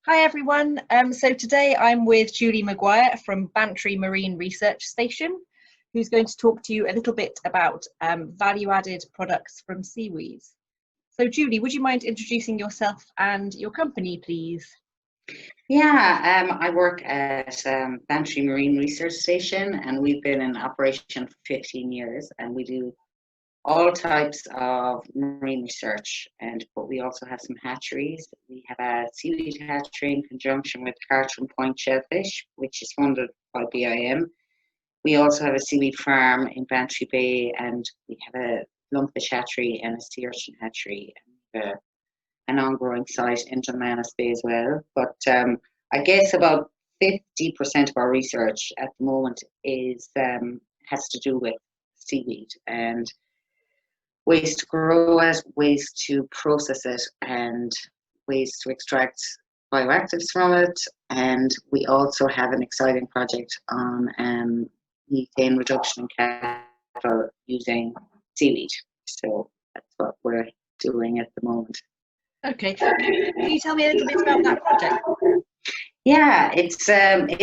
Hi everyone. So today I'm with Julie Maguire from Bantry Marine Research Station, who's going to talk to you a little bit about value-added products from seaweeds. So Julie, would you mind introducing yourself and your company, please? I work at Bantry Marine Research Station, and we've been in operation for 15 years, and we do all types of marine research. But we also have some hatcheries. We have a seaweed hatchery in conjunction with Cartron Point Shellfish, which is funded by BIM. We also have a seaweed farm in Bantry Bay, and we have a lungfish hatchery and a sea urchin hatchery. And an on-growing site in Dunmanus Bay as well. But I guess about 50% of our research at the moment is has to do with seaweed and ways to grow it, ways to process it, and ways to extract bioactives from it. And we also have an exciting project on methane reduction in cattle using seaweed. So that's what we're doing at the moment. Okay, can you tell me a little bit about that project? Yeah, it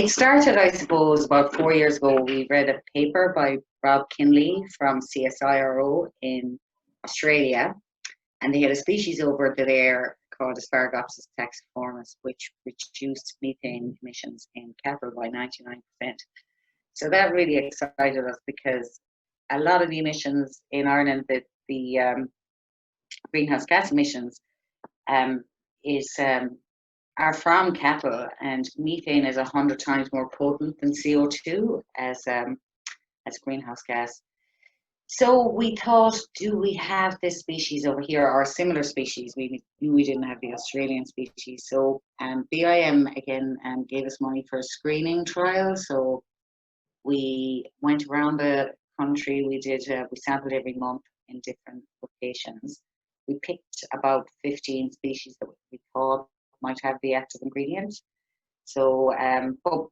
started, I suppose, about 4 years ago. We read a paper by Rob Kinley from CSIRO in Australia, and they had a species over there called Asparagopsis taxiformis, which reduced methane emissions in cattle by 99%. So that really excited us because a lot of the emissions in Ireland, the greenhouse gas emissions, is are from cattle, and methane is 100 times more potent than CO2 as greenhouse gas. So we thought, do we have this species over here or similar species? We knew we didn't have the Australian species. So BIM again gave us money for a screening trial. So we went around the country. We sampled every month in different locations. We picked about 15 species that we thought might have the active ingredient. So, but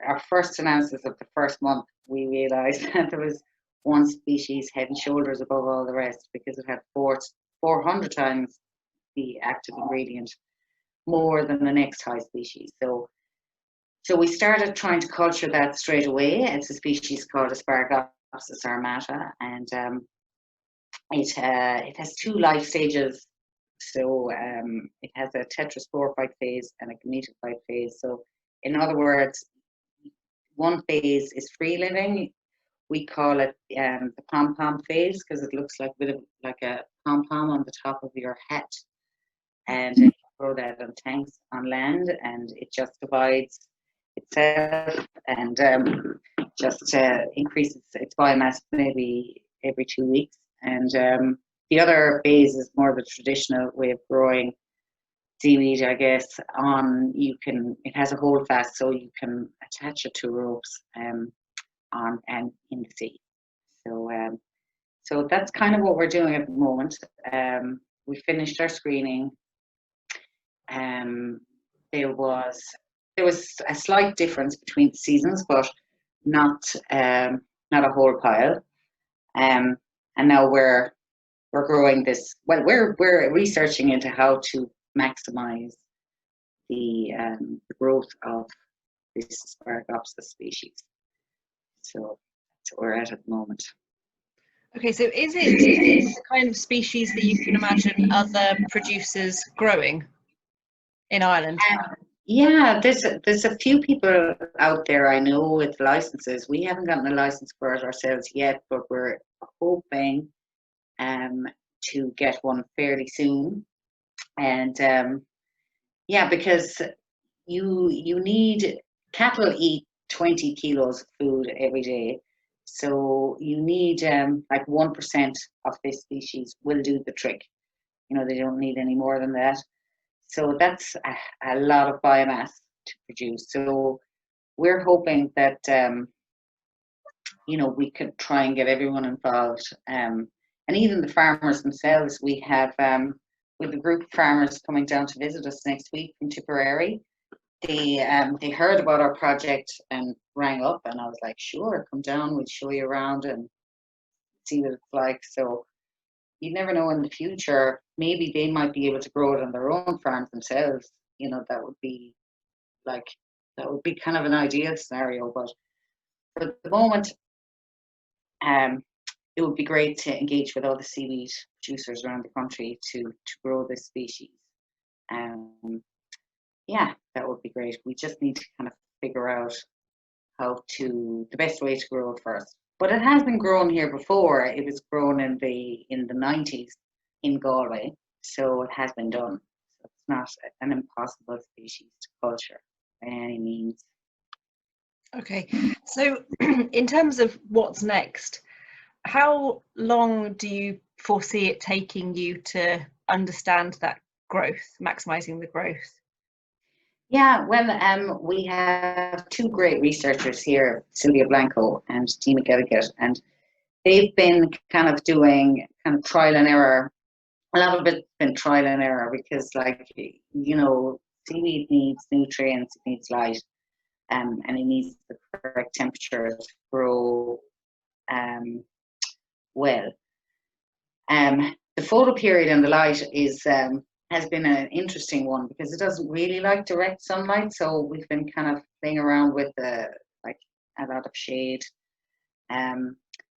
our first analysis of the first month, we realised that there was one species head and shoulders above all the rest because it had 400 times the active ingredient more than the next high species. So we started trying to culture that straight away. It's a species called Asparagopsis armata, and it has two life stages. So it has a tetrasporophyte phase and a gametophyte phase. So in other words, one phase is free living. We call it the pom-pom phase because it looks like a bit of like a pom-pom on the top of your hat. And you grow that on tanks on land, and it just divides itself and just increases its biomass maybe every 2 weeks. And the other phase is more of a traditional way of growing seaweed, I guess. It has a hold fast, so you can attach it to ropes on and in the sea. So that's kind of what we're doing at the moment. We finished our screening. There was a slight difference between the seasons, but not a whole pile. And now we're growing this. Well, we're researching into how to maximize the growth of this Asparagopsis species. So that's what we're at the moment. Okay, so is it the kind of species that you can imagine other producers growing in Ireland? Yeah, there's a few people out there I know with licenses. We haven't gotten a license for it ourselves yet, but we're hoping to get one fairly soon. And because you need, cattle eat 20 kilos of food every day, so you need like 1% of this species will do the trick. They don't need any more than that. So that's a lot of biomass to produce. So we're hoping that we could try and get everyone involved, and even the farmers themselves. We have a group of farmers coming down to visit us next week from Tipperary. They heard about our project and rang up, and I was like, sure, come down, we'll show you around and see what it's like. So you never know, in the future maybe they might be able to grow it on their own farms themselves, you know, that would be kind of an ideal scenario. But for the moment, it would be great to engage with all the seaweed producers around the country to grow this species. Yeah, that would be great. We just need to kind of figure out the best way to grow it first. But it has been grown here before. It was grown in the 90s in Galway, so it has been done. So it's not an impossible species to culture by any means. Okay, so in terms of what's next, how long do you foresee it taking you to understand that growth, maximizing the growth? Yeah, well, we have two great researchers here, Sylvia Blanco and Dina Gilligan, and they've been kind of doing kind of trial and error. A lot of it's been trial and error because, like, you know, seaweed needs nutrients, it needs light, and it needs the correct temperature to grow well. The photo period and the light has been an interesting one because it doesn't really like direct sunlight. So we've been kind of playing around with like a lot of shade.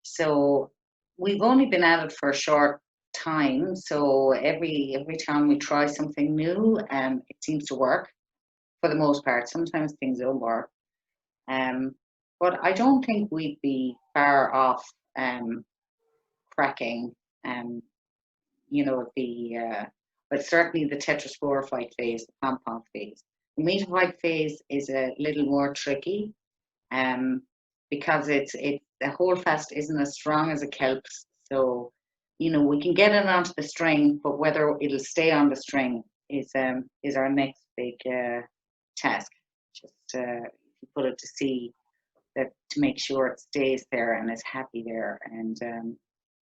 So we've only been at it for a short time. So every time we try something new, it seems to work for the most part. Sometimes things don't work. But I don't think we'd be far off cracking you know, but certainly the tetrasporophyte phase, the pom-pom phase. The metaphyte phase is a little more tricky because the holdfast isn't as strong as a kelp's. So, you know, we can get it onto the string, but whether it'll stay on the string is our next big task. Just put it to sea, that to make sure it stays there and is happy there, and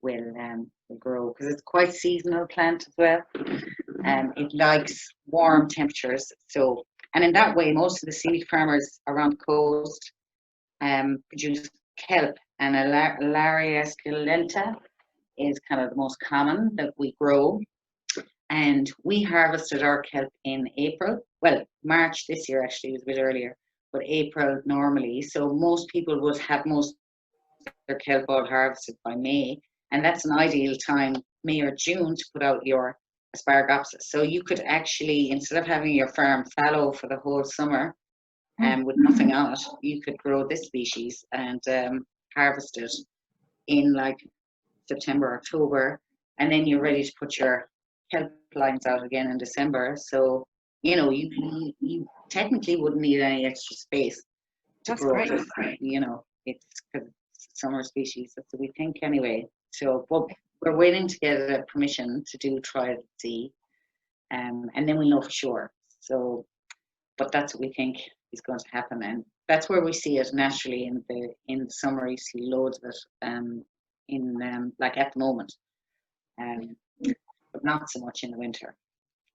will grow, because it's quite seasonal plant as well. It likes warm temperatures. So, and in that way, most of the seaweed farmers around the coast produce kelp, and Alaria esculenta is kind of the most common that we grow. And we harvested our kelp in April. Well, March this year actually, was a bit earlier, but April normally. So most people would have most of their kelp all harvested by May. And that's an ideal time, May or June, to put out your Asparagopsis. So you could actually, instead of having your farm fallow for the whole summer with nothing on it, you could grow this species and harvest it in like September, October, and then you're ready to put your kelp lines out again in December. So, you know, you technically wouldn't need any extra space to That's grow great. it. You know, it's a summer species, that's what we think anyway. So, but we're waiting to get a permission to do trial at sea, and then we know for sure. So, but that's what we think is going to happen, and that's where we see it naturally in the summer. You see loads of it like at the moment, but not so much in the winter.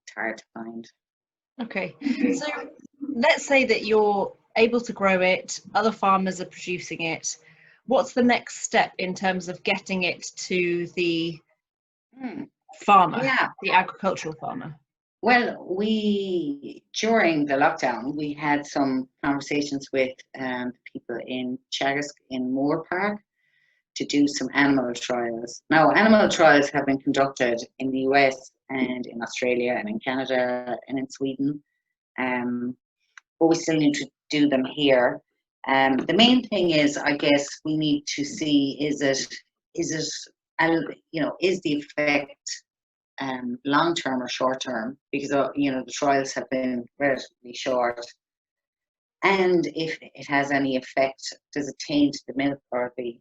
It's hard to find. Okay, so let's say that you're able to grow it, other farmers are producing it. What's the next step in terms of getting it to the farmer, the agricultural farmer? Well, during the lockdown, we had some conversations with people in Chagas in Moore Park to do some animal trials. Now, animal trials have been conducted in the US and in Australia and in Canada and in Sweden, but we still need to do them here. The main thing is, I guess, we need to see is the effect long term or short term, because you know, the trials have been relatively short, and if it has any effect, does it taint the milk or the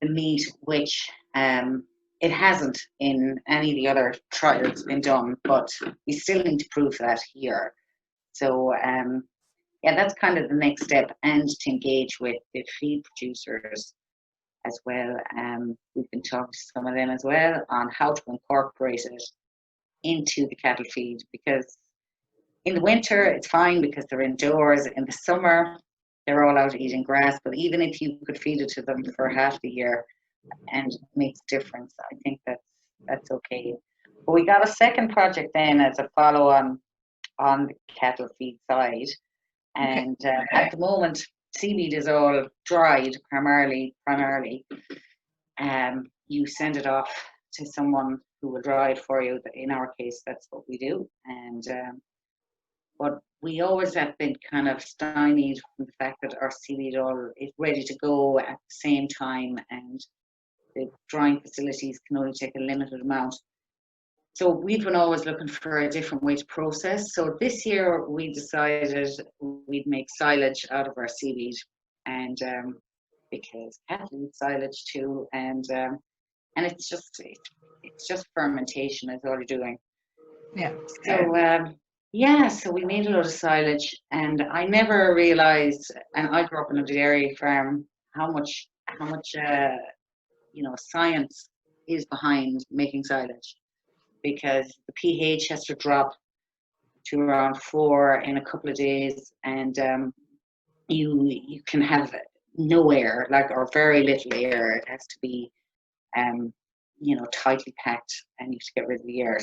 meat, which it hasn't in any of the other trials been done, but we still need to prove that here. So yeah, that's kind of the next step, and to engage with the feed producers as well. We've been talking to some of them as well on how to incorporate it into the cattle feed, because in the winter it's fine because they're indoors. In the summer they're all out eating grass, but even if you could feed it to them for half the year and it makes a difference, I think that's okay. But we got a second project then as a follow-on on the cattle feed side. And at the moment, seaweed is all dried primarily. You send it off to someone who will dry it for you. In our case, that's what we do. And but we always have been kind of stymied from the fact that our seaweed all is ready to go at the same time, and the drying facilities can only take a limited amount. So we've been always looking for a different way to process. So this year we decided we'd make silage out of our seaweed, and because cattle eat silage too, and it's just fermentation is all you're doing. Yeah. So so we made a lot of silage, and I never realized, and I grew up on a dairy farm, how much science is behind making silage, because the pH has to drop to around 4 in a couple of days, and you can have no air, or very little air. It has to be tightly packed, and you have to get rid of the air.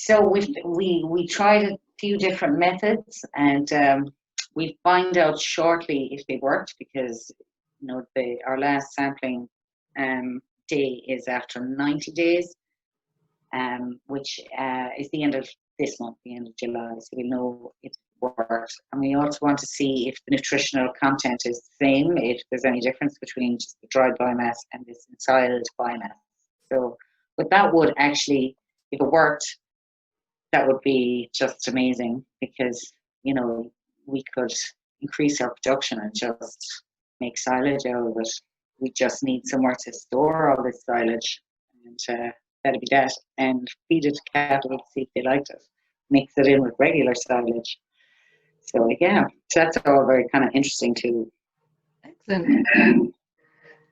So we tried a few different methods, and we find out shortly if they worked, because our last sampling day is after 90 days, which is the end of this month, the end of July. So we know it works, and we also want to see if the nutritional content is the same, if there's any difference between just the dried biomass and this ensiled biomass. But that would actually, if it worked, that would be just amazing, because we could increase our production and just make silage out of it. We just need somewhere to store all this silage, and that'd be that, and feed it to cattle to see if they liked it. Mix it in with regular silage. So that's all very kind of interesting too. Excellent.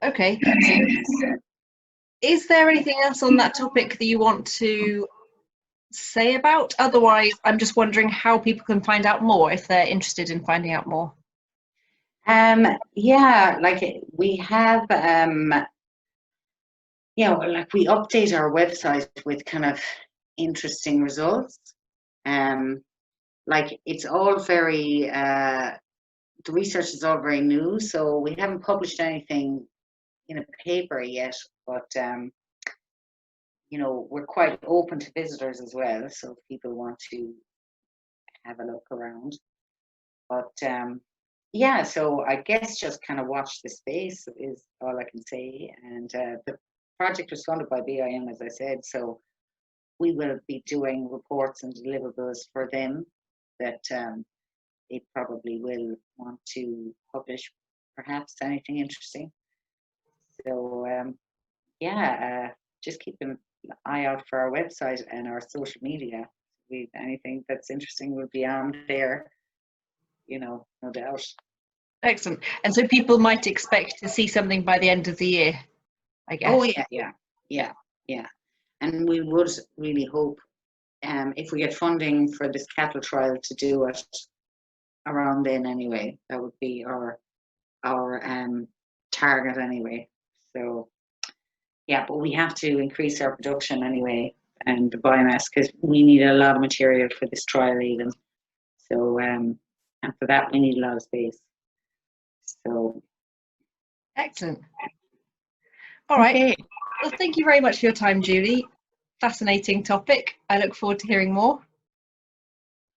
Okay. Is there anything else on that topic that you want to say about? Otherwise, I'm just wondering how people can find out more if they're interested in finding out more. We have we update our website with kind of interesting results. It's all very the research is all very new, so we haven't published anything in a paper yet, but we're quite open to visitors as well, so if people want to have a look around. But so I guess just kind of watch the space is all I can say. And the project was funded by BIM, as I said, so we will be doing reports and deliverables for them that they probably will want to publish, perhaps anything interesting. So just keep an eye out for our website and our social media. Anything that's interesting will be on there, no doubt. Excellent. And so people might expect to see something by the end of the year, I guess. Oh yeah. And we would really hope, if we get funding for this cattle trial, to do it around then anyway. That would be our target anyway. So but we have to increase our production anyway, and the biomass, because we need a lot of material for this trial even. So and for that we need a lot of space. So excellent. All right. Okay. Well, thank you very much for your time, Julie. Fascinating topic. I look forward to hearing more.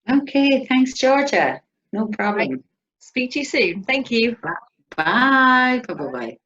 Okay, thanks, Georgia. No problem. Right. Speak to you soon. Thank you. Bye. Bye. Bye.